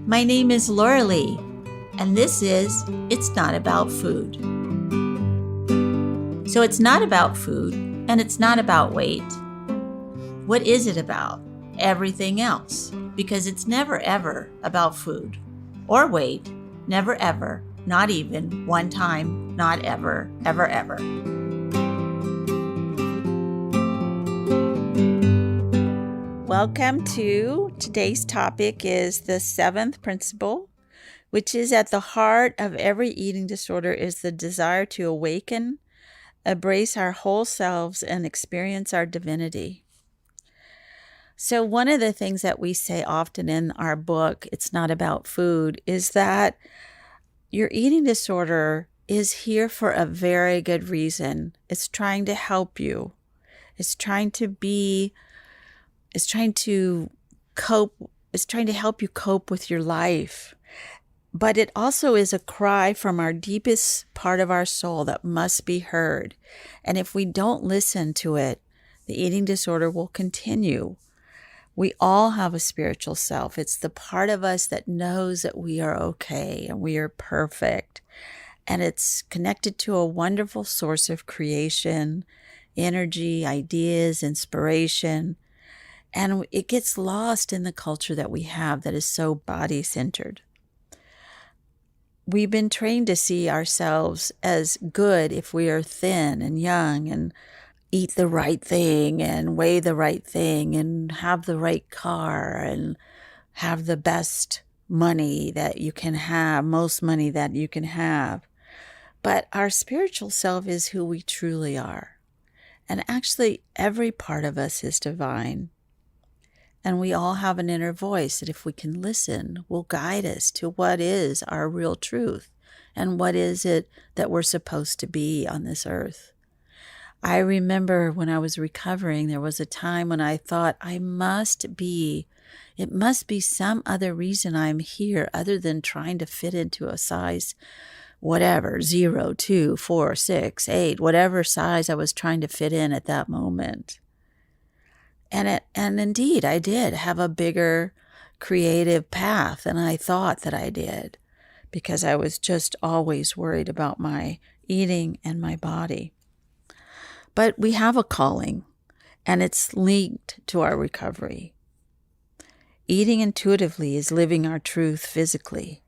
My name is Laurelee, and this is It's Not About Food. So it's not about food, and it's not about weight. What is it about? Everything else, because it's never ever about food or weight, never ever, not even one time, not ever, ever, ever. Welcome to today's topic is the seventh principle, which is at the heart of every eating disorder is the desire to awaken, embrace our whole selves, and experience our divinity. So one of the things that we say often in our book, It's Not About Food, is that your eating disorder is here for a very good reason. It's trying to help you. It's trying to help you cope with your life. But it also is a cry from our deepest part of our soul that must be heard. And if we don't listen to it, the eating disorder will continue. We all have a spiritual self. It's the part of us that knows that we are okay and we are perfect. And it's connected to a wonderful source of creation, energy, ideas, inspiration. And it gets lost in the culture that we have that is so body-centered. We've been trained to see ourselves as good if we are thin and young and eat the right thing and weigh the right thing and have the right car and have the best money that you can have, most money that you can have. But our spiritual self is who we truly are. And actually, every part of us is divine. And we all have an inner voice that if we can listen, will guide us to what is our real truth and what is it that we're supposed to be on this earth. I remember when I was recovering, there was a time when I thought it must be some other reason I'm here other than trying to fit into a size whatever, 0, 2, 4, 6, 8, whatever size I was trying to fit in at that moment. And indeed, I did have a bigger creative path than I thought that I did because I was just always worried about my eating and my body. But we have a calling, and it's linked to our recovery. Eating intuitively is living our truth physically.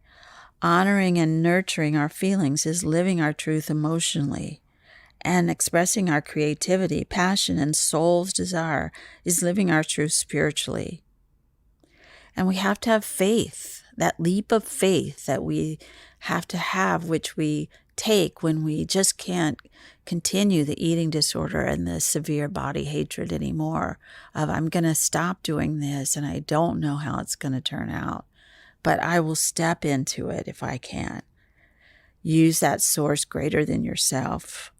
Honoring and nurturing our feelings is living our truth emotionally. And expressing our creativity, passion, and soul's desire is living our truth spiritually. And we have to have faith, that leap of faith that we have to have, which we take when we just can't continue the eating disorder and the severe body hatred anymore of I'm going to stop doing this and I don't know how it's going to turn out, but I will step into it if I can. Use that source greater than yourself.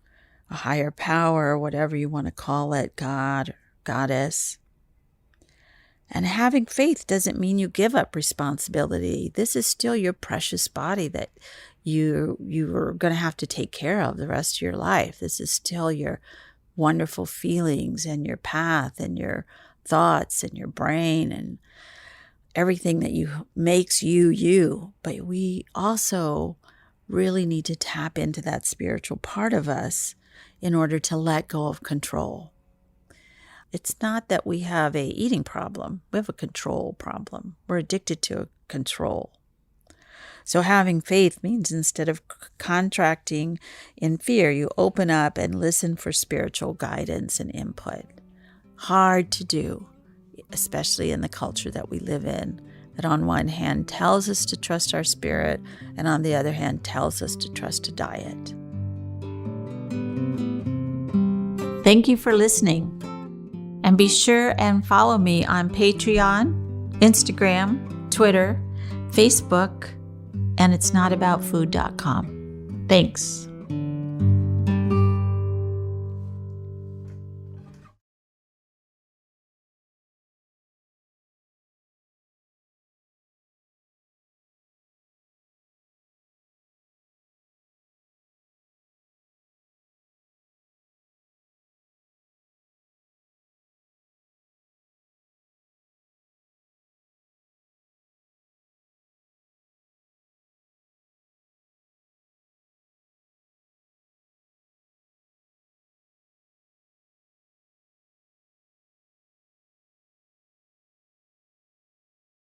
A higher power, whatever you want to call it, God, Goddess. And having faith doesn't mean you give up responsibility. This is still your precious body that you are going to have to take care of the rest of your life. This is still your wonderful feelings and your path and your thoughts and your brain and everything that makes you. But we also really need to tap into that spiritual part of us in order to let go of control. It's not that we have a eating problem. We have a control problem. We're addicted to control. So having faith means instead of contracting in fear, you open up and listen for spiritual guidance and input. Hard to do, especially in the culture that we live in, that on one hand tells us to trust our spirit and on the other hand tells us to trust a diet. Thank you for listening. And be sure and follow me on Patreon, Instagram, Twitter, Facebook, and itsnotaboutfood.com. Thanks.